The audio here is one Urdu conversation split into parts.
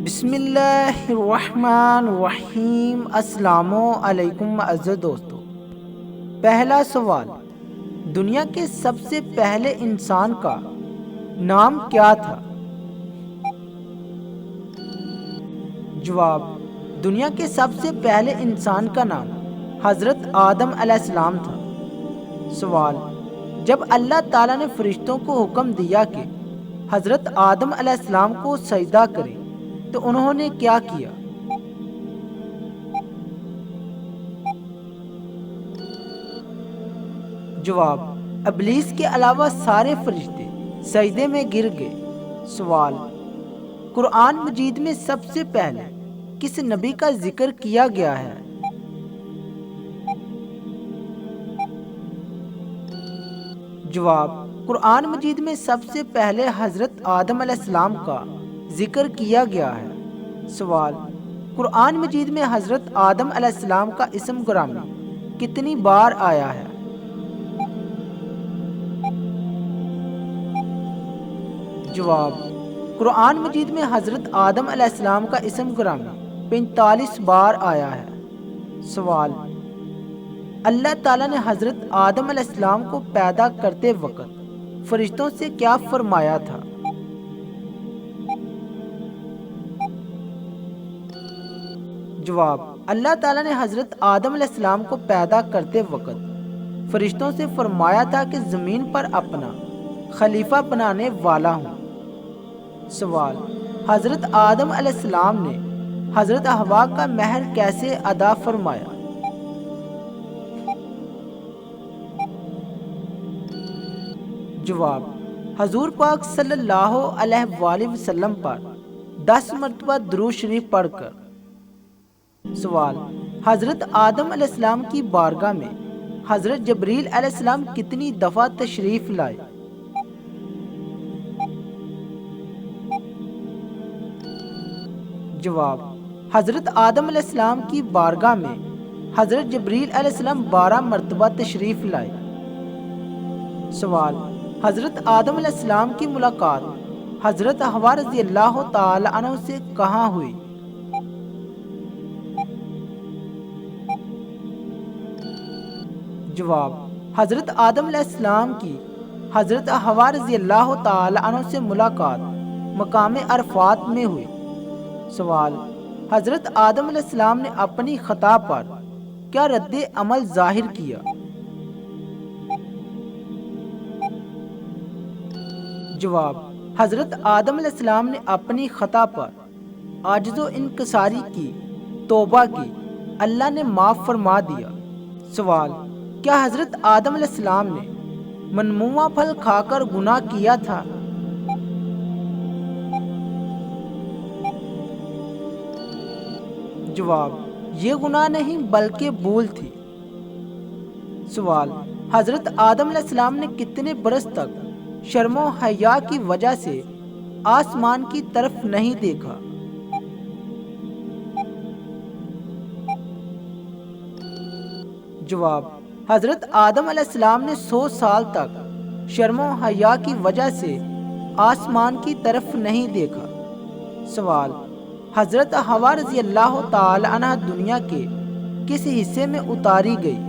بسم اللہ الرحمن الرحیم۔ السلام علیکم عزیز دوستو۔ پہلا سوال، دنیا کے سب سے پہلے انسان کا نام کیا تھا؟ جواب، دنیا کے سب سے پہلے انسان کا نام حضرت آدم علیہ السلام تھا۔ سوال، جب اللہ تعالیٰ نے فرشتوں کو حکم دیا کہ حضرت آدم علیہ السلام کو سجدہ کریں تو انہوں نے کیا کیا؟ جواب، ابلیس کے علاوہ سارے فرشتے سجدے میں گر گئے۔ سوال، قرآن مجید میں سب سے پہلے کس نبی کا ذکر کیا گیا ہے؟ جواب، قرآن مجید میں سب سے پہلے حضرت آدم علیہ السلام کا ذکر کیا گیا ہے۔ سوال، قرآن مجید میں حضرت آدم علیہ السلام کا اسم گرامی کتنی بار آیا ہے؟ جواب، قرآن مجید میں حضرت آدم علیہ السلام کا اسم گرامی 45 بار آیا ہے۔ سوال، اللہ تعالیٰ نے حضرت آدم علیہ السلام کو پیدا کرتے وقت فرشتوں سے کیا فرمایا تھا؟ جواب، اللہ تعالیٰ نے حضرت آدم علیہ السلام کو پیدا کرتے وقت فرشتوں سے فرمایا تھا کہ زمین پر اپنا خلیفہ بنانے والا ہوں۔ سوال، حضرت آدم علیہ السلام نے حضرت حوا کا مہر کیسے ادا فرمایا؟ جواب، حضور پاک صلی اللہ علیہ وآلہ وسلم پر 10 مرتبہ درود شریف پڑھ کر۔ سوال، حضرت آدم علیہ السلام کی بارگاہ میں حضرت جبریل علیہ السلام کتنی دفعہ تشریف لائے؟ جواب، حضرت آدم علیہ السلام کی بارگاہ میں حضرت جبریل علیہ السلام 12 مرتبہ تشریف لائے۔ سوال، حضرت آدم علیہ السلام کی ملاقات حضرت حوا رضی اللہ تعالی عنہ سے کہاں ہوئی؟ جواب، حضرت آدم علیہ السلام کی حضرت حوا رضی اللہ تعالی عنہ سے ملاقات مقام عرفات میں ہوئی۔ سوال، حضرت آدم علیہ السلام نے اپنی خطا پر کیا رد عمل ظاہر کیا؟ جواب، حضرت آدم علیہ السلام نے اپنی خطا پر عاجز و انکساری کی، توبہ کی، اللہ نے معاف فرما دیا۔ سوال، کیا حضرت آدم علیہ السلام نے منموعہ پھل کھا کر گناہ کیا تھا؟ جواب، یہ گناہ نہیں بلکہ بھول تھی۔ سوال، حضرت آدم علیہ السلام نے کتنے برس تک شرم و حیا کی وجہ سے آسمان کی طرف نہیں دیکھا؟ جواب، حضرت آدم علیہ السلام نے 100 سال تک شرم و حیا کی وجہ سے آسمان کی طرف نہیں دیکھا۔ سوال، حضرت حوا رضی اللہ تعالی عنہ دنیا کے کس حصے میں اتاری گئی؟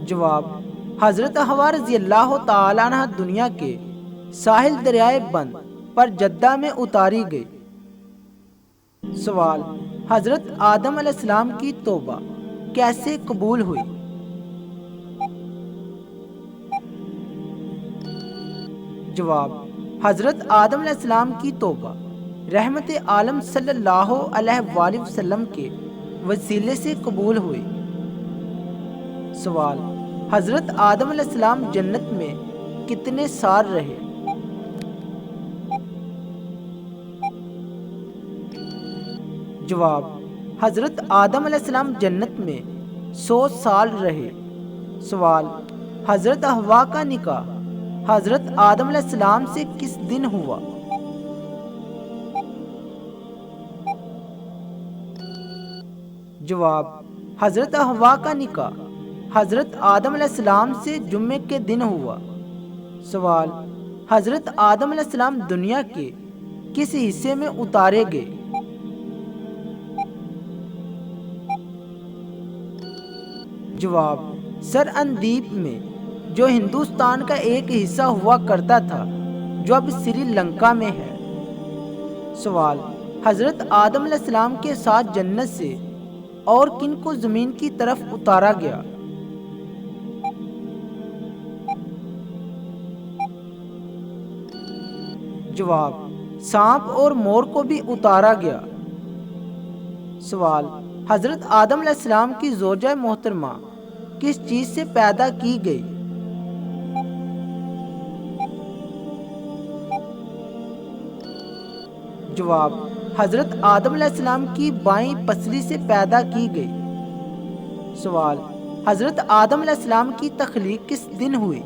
جواب، حضرت حوا رضی اللہ تعالی عنہ دنیا کے ساحل دریائے بند پر جدہ میں اتاری گئی۔ سوال، حضرت آدم علیہ السلام کی توبہ کیسے قبول ہوئی؟ جواب، حضرت آدم علیہ السلام کی توبہ رحمت عالم صلی اللہ علیہ وآلہ وسلم کے وسیلے سے قبول ہوئی۔ سوال، حضرت آدم علیہ السلام جنت میں کتنے سال رہے؟ جواب، حضرت آدم علیہ السلام جنت میں 100 سال رہے۔ سوال، حضرت حوا کا نکاح حضرت آدم علیہ السلام سے کس دن ہوا؟ جواب، حضرت حوا کا نکاح حضرت آدم علیہ السلام سے جمعے کے دن ہوا۔ سوال، حضرت آدم علیہ السلام دنیا کے کس حصے میں اتارے گئے؟ جواب: سر اندیپ میں، جو ہندوستان کا ایک حصہ ہوا کرتا تھا، جو اب سری لنکا میں ہے۔ سوال: حضرت آدم علیہ السلام کے ساتھ جنت سے اور کن کو زمین کی طرف اتارا گیا؟ جواب: سانپ اور مور کو بھی اتارا گیا۔ سوال: حضرت آدم علیہ السلام کی زوجہ محترمہ کس چیز سے پیدا کی گئی؟ جواب: حضرت آدم علیہ السلام کی بائیں پسلی سے پیدا کی گئی۔ سوال: حضرت آدم علیہ السلام کی تخلیق کس دن ہوئی؟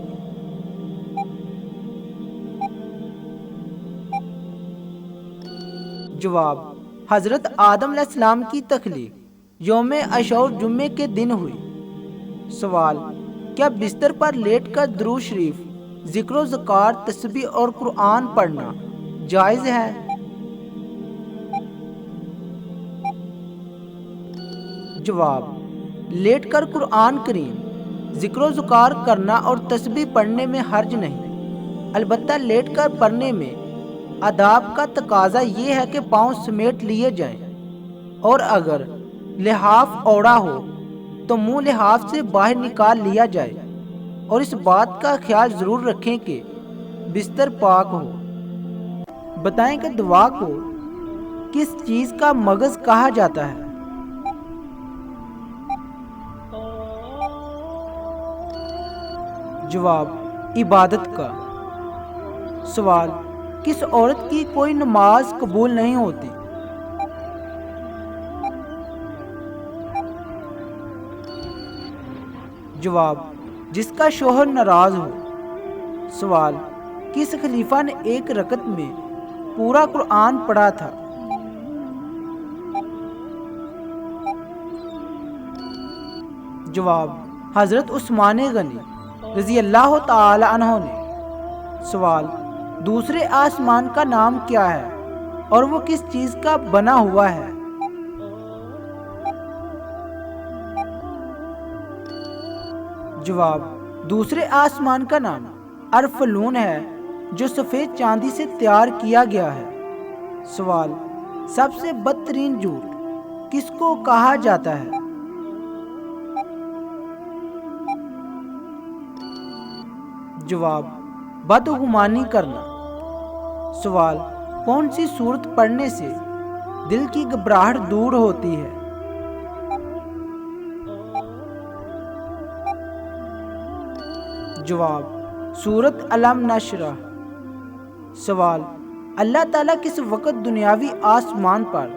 جواب: حضرت آدم علیہ السلام کی تخلیق یوم عاشور جمعے کے دن ہوئی۔ سوال: کیا بستر پر لیٹ کر درود شریف، ذکر و اذکار، تسبیح اور قرآن پڑھنا جائز ہے؟ جواب: لیٹ کر قرآن کریم، ذکر و اذکار کرنا اور تسبیح پڑھنے میں حرج نہیں، البتہ لیٹ کر پڑھنے میں آداب کا تقاضا یہ ہے کہ پاؤں سمیٹ لیے جائیں، اور اگر لحاف اوڑھا ہو تو منہ لحاف سے باہر نکال لیا جائے، اور اس بات کا خیال ضرور رکھیں کہ بستر پاک ہو۔ بتائیں کہ دعا کو کس چیز کا مغز کہا جاتا ہے؟ جواب: عبادت کا۔ سوال: کس عورت کی کوئی نماز قبول نہیں ہوتی؟ جواب: جس کا شوہر ناراض ہو۔ سوال: کس خلیفہ نے ایک رکعت میں پورا قرآن پڑھا تھا؟ جواب: حضرت عثمان غنی رضی اللہ تعالی عنہ نے۔ سوال: دوسرے آسمان کا نام کیا ہے اور وہ کس چیز کا بنا ہوا ہے؟ جواب: دوسرے آسمان کا نام ارفلون ہے، جو سفید چاندی سے تیار کیا گیا ہے۔ سوال: سب سے بدترین جھوٹ کس کو کہا جاتا ہے؟ جواب: بدگمانی کرنا۔ سوال: کون سی سورت پڑھنے سے دل کی گھبراہٹ دور ہوتی ہے؟ جواب: سورت علم نشرح۔ سوال: اللہ تعالیٰ کس وقت دنیاوی آسمان پر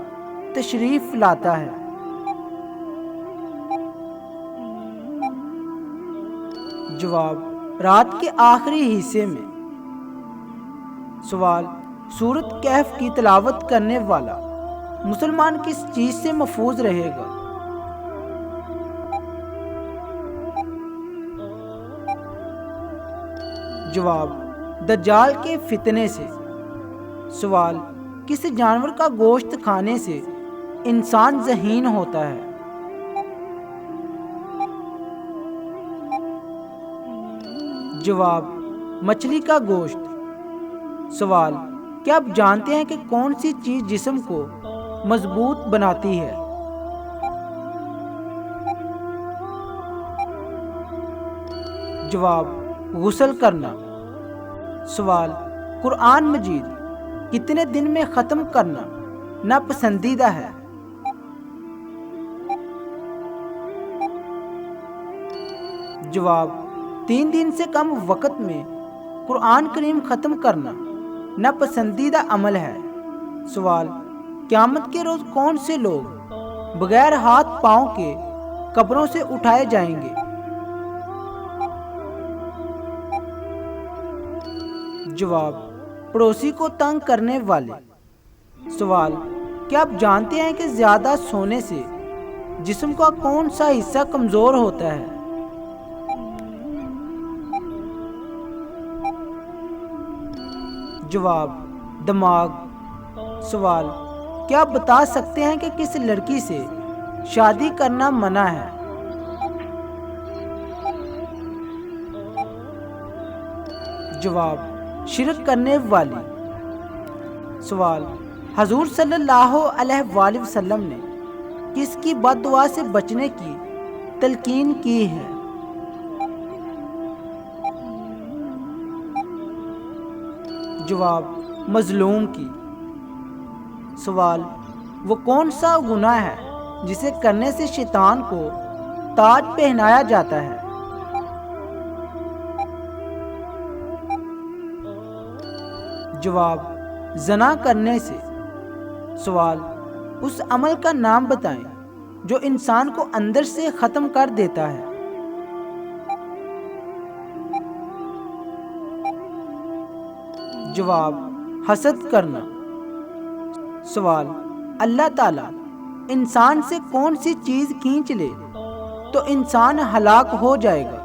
تشریف لاتا ہے؟ جواب: رات کے آخری حصے میں۔ سوال: سورت کہف کی تلاوت کرنے والا مسلمان کس چیز سے محفوظ رہے گا؟ جواب: دجال کے فتنے سے۔ سوال: کس جانور کا گوشت کھانے سے انسان ذہین ہوتا ہے؟ جواب: مچھلی کا گوشت۔ سوال: کیا آپ جانتے ہیں کہ کون سی چیز جسم کو مضبوط بناتی ہے؟ جواب: غسل کرنا۔ سوال: قرآن مجید کتنے دن میں ختم کرنا ناپسندیدہ ہے؟ جواب: 3 دن سے کم وقت میں قرآن کریم ختم کرنا ناپسندیدہ عمل ہے۔ سوال: قیامت کے روز کون سے لوگ بغیر ہاتھ پاؤں کے قبروں سے اٹھائے جائیں گے؟ جواب: پڑوسی کو تنگ کرنے والے۔ سوال: کیا آپ جانتے ہیں کہ زیادہ سونے سے جسم کا کون سا حصہ کمزور ہوتا ہے؟ جواب: دماغ۔ سوال: کیا آپ بتا سکتے ہیں کہ کس لڑکی سے شادی کرنا منع ہے؟ جواب: شرک کرنے والی۔ سوال: حضور صلی اللہ علیہ وآلہ وسلم نے کس کی بد دعا سے بچنے کی تلقین کی ہے؟ جواب: مظلوم کی۔ سوال: وہ کون سا گناہ ہے جسے کرنے سے شیطان کو تاج پہنایا جاتا ہے؟ جواب: زنا کرنے سے۔ سوال: اس عمل کا نام بتائیں جو انسان کو اندر سے ختم کر دیتا ہے۔ جواب: حسد کرنا۔ سوال: اللہ تعالیٰ انسان سے کون سی چیز کھینچ لے تو انسان ہلاک ہو جائے گا؟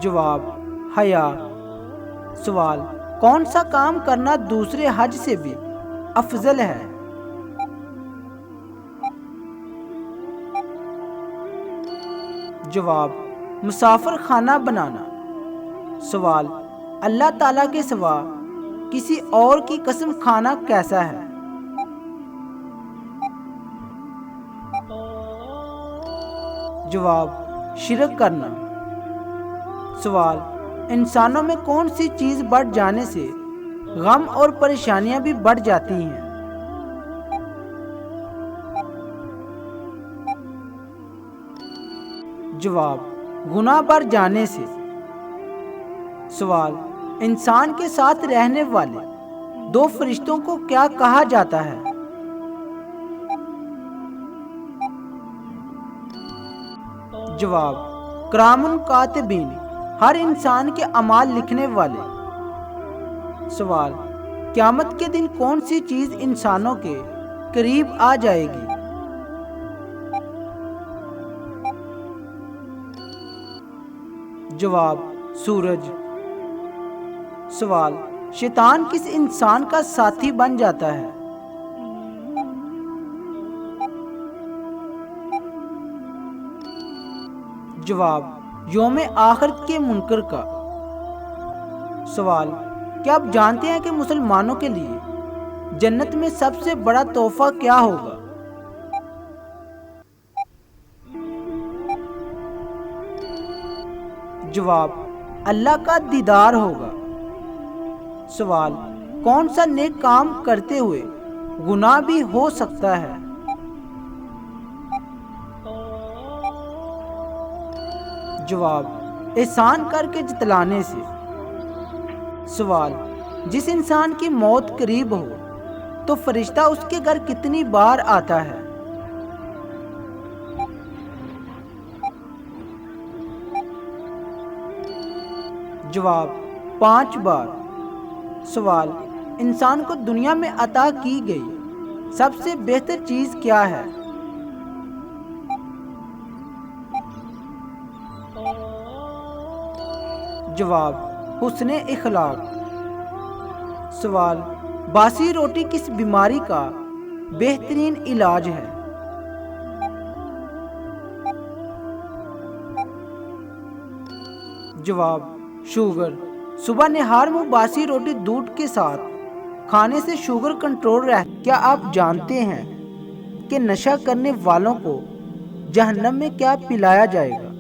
جواب: حیا۔ سوال: کون سا کام کرنا دوسرے حج سے بھی افضل ہے؟ جواب: مسافر خانہ بنانا۔ سوال: اللہ تعالیٰ کے سوا کسی اور کی قسم کھانا کیسا ہے؟ جواب: شرک کرنا۔ سوال: انسانوں میں کون سی چیز بڑھ جانے سے غم اور پریشانیاں بھی بڑھ جاتی ہیں؟ جواب: گناہ بڑھ جانے سے۔ سوال: انسان کے ساتھ رہنے والے دو فرشتوں کو کیا کہا جاتا ہے؟ جواب: کرام کاتبین، ہر انسان کے اعمال لکھنے والے۔ سوال: قیامت کے دن کون سی چیز انسانوں کے قریب آ جائے گی؟ جواب: سورج۔ سوال: شیطان کس انسان کا ساتھی بن جاتا ہے؟ جواب: یوم آخرت کے منکر کا۔ سوال: کیا آپ جانتے ہیں کہ مسلمانوں کے لیے جنت میں سب سے بڑا تحفہ کیا ہوگا؟ جواب: اللہ کا دیدار ہوگا۔ سوال: کون سا نیک کام کرتے ہوئے گناہ بھی ہو سکتا ہے؟ جواب: احسان کر کے جتلانے سے۔ سوال: جس انسان کی موت قریب ہو تو فرشتہ اس کے گھر کتنی بار آتا ہے؟ جواب: 5 بار۔ سوال: انسان کو دنیا میں عطا کی گئی سب سے بہتر چیز کیا ہے؟ جواب: حسن اخلاق۔ سوال: باسی روٹی کس بیماری کا بہترین علاج ہے؟ جواب: شوگر۔ صبح نہار میں باسی روٹی دودھ کے ساتھ کھانے سے شوگر کنٹرول رہتا ہے۔ کیا آپ جانتے ہیں کہ نشہ کرنے والوں کو جہنم میں کیا پلایا جائے گا؟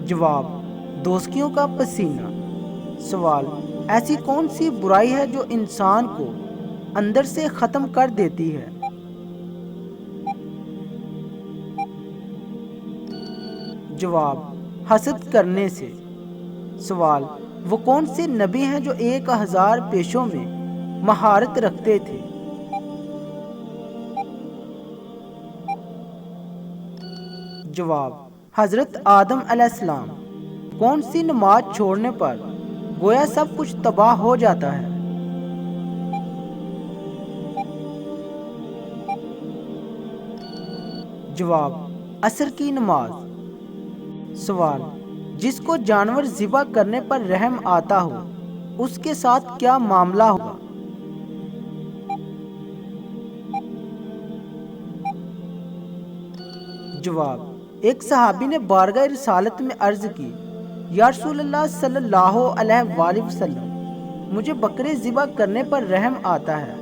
جواب: دوزخیوں کا پسینہ۔ سوال: ایسی کون سی برائی ہے جو انسان کو اندر سے ختم کر دیتی ہے؟ جواب: حسد کرنے سے۔ سوال: وہ کون سے نبی ہیں جو 1000 پیشوں میں مہارت رکھتے تھے؟ جواب: حضرت آدم علیہ السلام۔ کون سی نماز چھوڑنے پر گویا سب کچھ تباہ ہو جاتا ہے؟ جواب: عصر کی نماز۔ سوال، جس کو جانور ذبح کرنے پر رحم آتا ہو اس کے ساتھ کیا معاملہ ہوگا؟ جواب، ایک صحابی نے بارگاہ رسالت میں عرض کی، یا رسول اللہ صلی اللہ علیہ وآلہ وسلم، مجھے بکرے ذبح کرنے پر رحم آتا ہے۔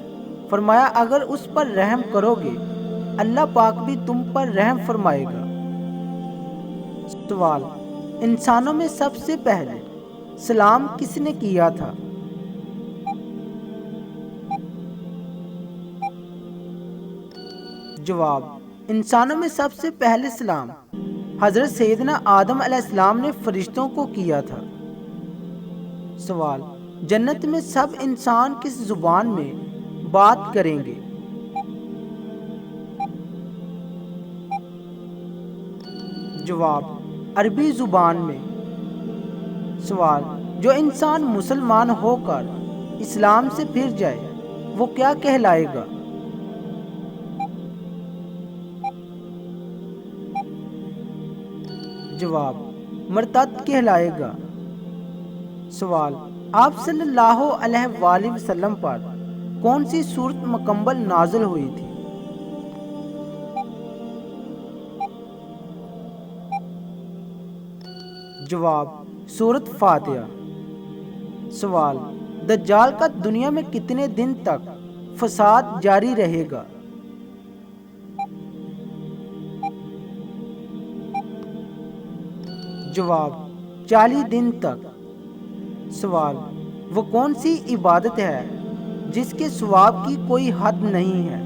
فرمایا، اگر اس پر رحم کرو گے اللہ پاک بھی تم پر رحم فرمائے گا۔ سوال، انسانوں میں سب سے پہلے سلام کس نے کیا تھا؟ جواب، انسانوں میں سب سے پہلے سلام حضرت سیدنا آدم علیہ السلام نے فرشتوں کو کیا تھا۔ سوال، جنت میں سب انسان کس زبان میں بات کریں گے؟ جواب، عربی زبان میں۔ سوال، جو انسان مسلمان ہو کر اسلام سے پھر جائے وہ کیا کہلائے گا؟ جواب، مرتد کہلائے گا۔ سوال، آپ صلی اللہ علیہ وآلہ وسلم پر کون سی سورت مکمل نازل ہوئی تھی؟ جواب، سورت فاتحہ۔ سوال، دجال کا دنیا میں کتنے دن تک فساد جاری رہے گا؟ جواب، 40 دن تک۔ سوال، وہ کون سی عبادت ہے جس کے ثواب کی کوئی حد نہیں ہے؟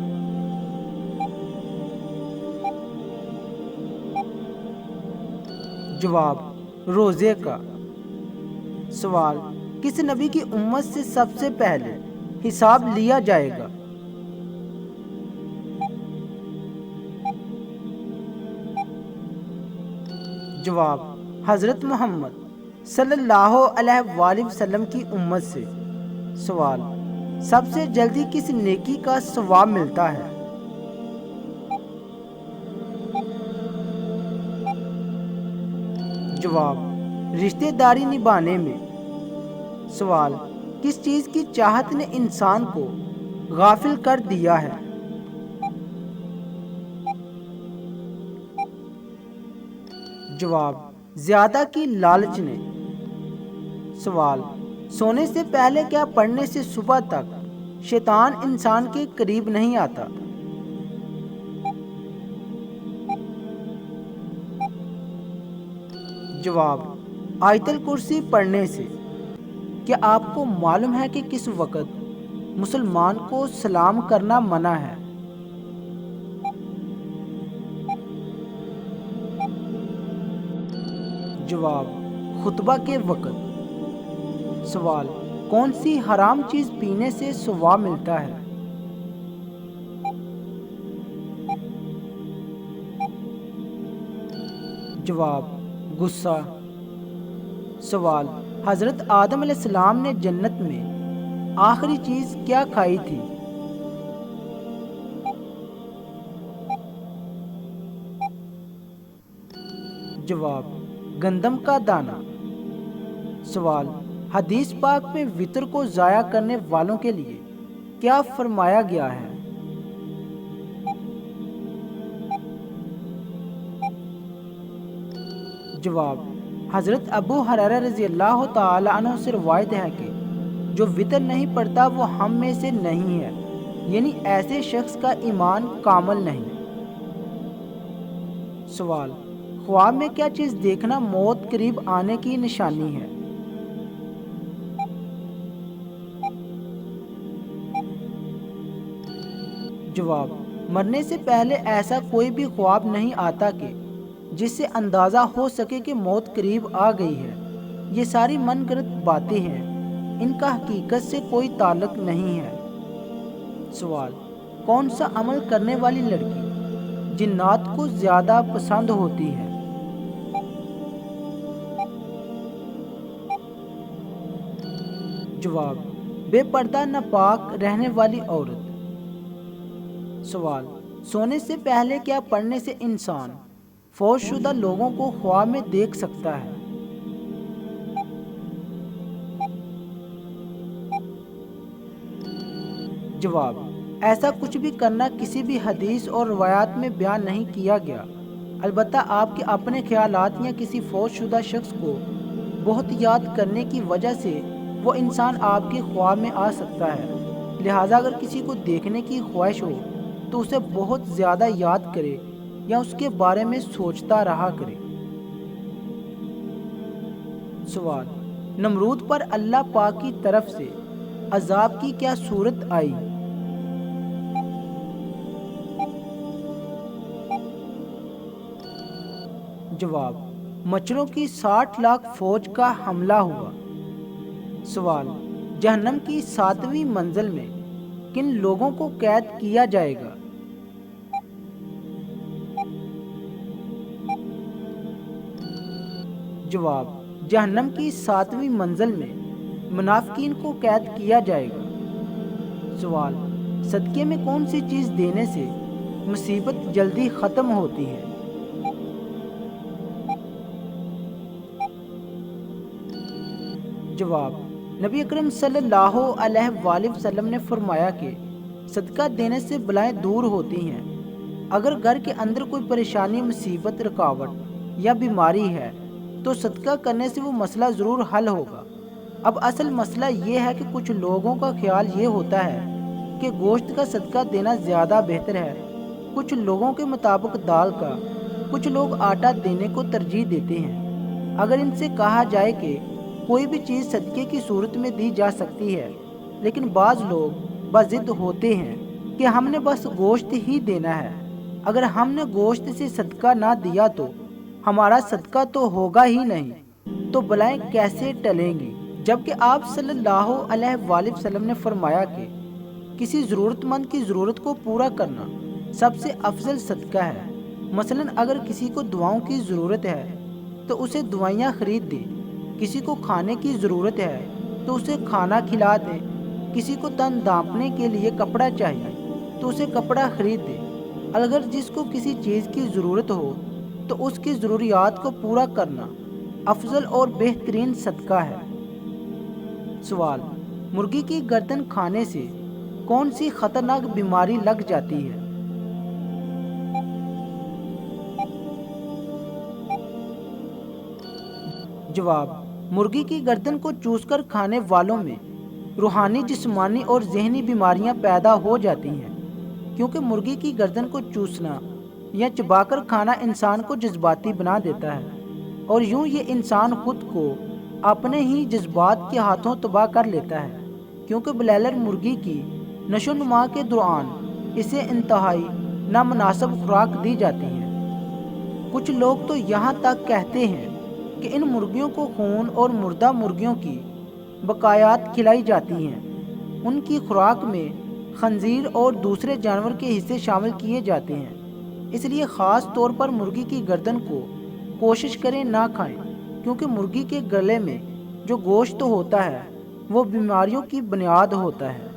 جواب، روزے کا۔ سوال، کس نبی کی امت سے سب سے پہلے حساب لیا جائے گا؟ جواب، حضرت محمد صلی اللہ علیہ وآلہ وسلم کی امت سے۔ سوال، سب سے جلدی کس نیکی کا ثواب ملتا ہے؟ جواب، رشتہ داری نبھانے میں۔ سوال، کس چیز کی چاہت نے انسان کو غافل کر دیا ہے؟ جواب، زیادہ کی لالچ نے۔ سوال، سونے سے پہلے کیا پڑھنے سے صبح تک شیطان انسان کے قریب نہیں آتا؟ جواب، آیت الکرسی پڑھنے سے۔ کیا آپ کو معلوم ہے کہ کس وقت مسلمان کو سلام کرنا منع ہے؟ جواب، خطبہ کے وقت۔ سوال، کون سی حرام چیز پینے سے ثواب ملتا ہے؟ جواب، غصہ۔ سوال، حضرت آدم علیہ السلام نے جنت میں آخری چیز کیا کھائی تھی؟ جواب، گندم کا دانہ۔ سوال، حدیث پاک میں وتر کو ضائع کرنے والوں کے لیے کیا فرمایا گیا ہے؟ جواب، حضرت ابو ہریرہ رضی اللہ تعالی عنہ سے روایت ہے کہ جو وتر نہیں پڑھتا وہ ہم میں سے نہیں ہے، یعنی ایسے شخص کا ایمان کامل نہیں۔ سوال، خواب میں کیا چیز دیکھنا موت قریب آنے کی نشانی ہے؟ جواب، مرنے سے پہلے ایسا کوئی بھی خواب نہیں آتا کہ جس سے اندازہ ہو سکے کہ موت قریب آ گئی ہے۔ یہ ساری من گھڑت باتیں ہیں، ان کا حقیقت سے کوئی تعلق نہیں ہے۔ سوال، کون سا عمل کرنے والی لڑکی جنات کو زیادہ پسند ہوتی ہے؟ جواب، بے پردہ ناپاک رہنے والی عورت۔ سوال، سونے سے پہلے کیا پڑھنے سے انسان فوت شدہ لوگوں کو خواب میں دیکھ سکتا ہے؟ جواب: ایسا کچھ بھی کرنا کسی بھی حدیث اور روایات میں بیان نہیں کیا گیا، البتہ آپ کے اپنے خیالات یا کسی فوت شدہ شخص کو بہت یاد کرنے کی وجہ سے وہ انسان آپ کے خواب میں آ سکتا ہے، لہٰذا اگر کسی کو دیکھنے کی خواہش ہو تو اسے بہت زیادہ یاد کرے یا اس کے بارے میں سوچتا رہا کرے۔ سوال: نمرود پر اللہ پاک کی طرف سے عذاب کی کیا صورت آئی؟ جواب: مچھروں کی 60 لاکھ فوج کا حملہ ہوا۔ سوال: جہنم کی 7ویں منزل میں کن لوگوں کو قید کیا جائے گا؟ جواب: جہنم کی 7ویں منزل میں منافقین کو قید کیا جائے گا۔ سوال: صدقے میں کون سی چیز دینے سے مصیبت جلدی ختم ہوتی ہے؟ جواب: نبی اکرم صلی اللہ علیہ وآلہ وسلم نے فرمایا کہ صدقہ دینے سے بلائیں دور ہوتی ہیں۔ اگر گھر کے اندر کوئی پریشانی، مصیبت، رکاوٹ یا بیماری ہے تو صدقہ کرنے سے وہ مسئلہ ضرور حل ہوگا۔ اب اصل مسئلہ یہ ہے کہ کچھ لوگوں کا خیال یہ ہوتا ہے کہ گوشت کا صدقہ دینا زیادہ بہتر ہے، کچھ لوگوں کے مطابق دال کا، کچھ لوگ آٹا دینے کو ترجیح دیتے ہیں۔ اگر ان سے کہا جائے کہ کوئی بھی چیز صدقے کی صورت میں دی جا سکتی ہے، لیکن بعض لوگ بضد ہوتے ہیں کہ ہم نے بس گوشت ہی دینا ہے، اگر ہم نے گوشت سے صدقہ نہ دیا تو ہمارا صدقہ تو ہوگا ہی نہیں، تو بلائیں کیسے ٹلیں گی؟ جبکہ آپ صلی اللہ علیہ وآلہ وسلم نے فرمایا کہ کسی ضرورت مند کی ضرورت کو پورا کرنا سب سے افضل صدقہ ہے۔ مثلا اگر کسی کو دعاؤں کی ضرورت ہے تو اسے دوائیاں خرید دیں، کسی کو کھانے کی ضرورت ہے تو اسے کھانا کھلا دیں، کسی کو تن ڈھانپنے کے لیے کپڑا چاہیے تو اسے کپڑا خرید دیں۔ اگر جس کو کسی چیز کی ضرورت ہو تو اس کی ضروریات کو پورا کرنا افضل اور بہترین صدقہ ہے۔ سوال: مرغی کی گردن کھانے سے کون سی خطرناک بیماری لگ جاتی ہے؟ جواب: مرغی کی گردن کو چوس کر کھانے والوں میں روحانی، جسمانی اور ذہنی بیماریاں پیدا ہو جاتی ہیں، کیونکہ مرغی کی گردن کو چوسنا یا چبا کر کھانا انسان کو جذباتی بنا دیتا ہے، اور یوں یہ انسان خود کو اپنے ہی جذبات کے ہاتھوں تباہ کر لیتا ہے، کیونکہ بلائلر مرغی کی نشو و نما کے دوران اسے انتہائی نامناسب خوراک دی جاتی ہے۔ کچھ لوگ تو یہاں تک کہتے ہیں کہ ان مرغیوں کو خون اور مردہ مرغیوں کی بقایات کھلائی جاتی ہیں، ان کی خوراک میں خنزیر اور دوسرے جانور کے حصے شامل کیے جاتے ہیں، اس لیے خاص طور پر مرغی کی گردن کو کوشش کریں نہ کھائیں، کیونکہ مرغی کے گلے میں جو گوشت ہوتا ہے وہ بیماریوں کی بنیاد ہوتا ہے۔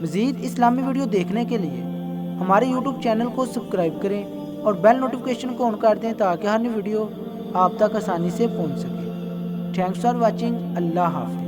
مزید اسلامی ویڈیو دیکھنے کے لیے ہمارے یوٹیوب چینل کو سبسکرائب کریں اور بیل نوٹیفیکیشن کو آن کر دیں تاکہ ہر نئی ویڈیو آپ تک آسانی سے پہنچ سکے۔ Thanks for watching. اللہ حافظ۔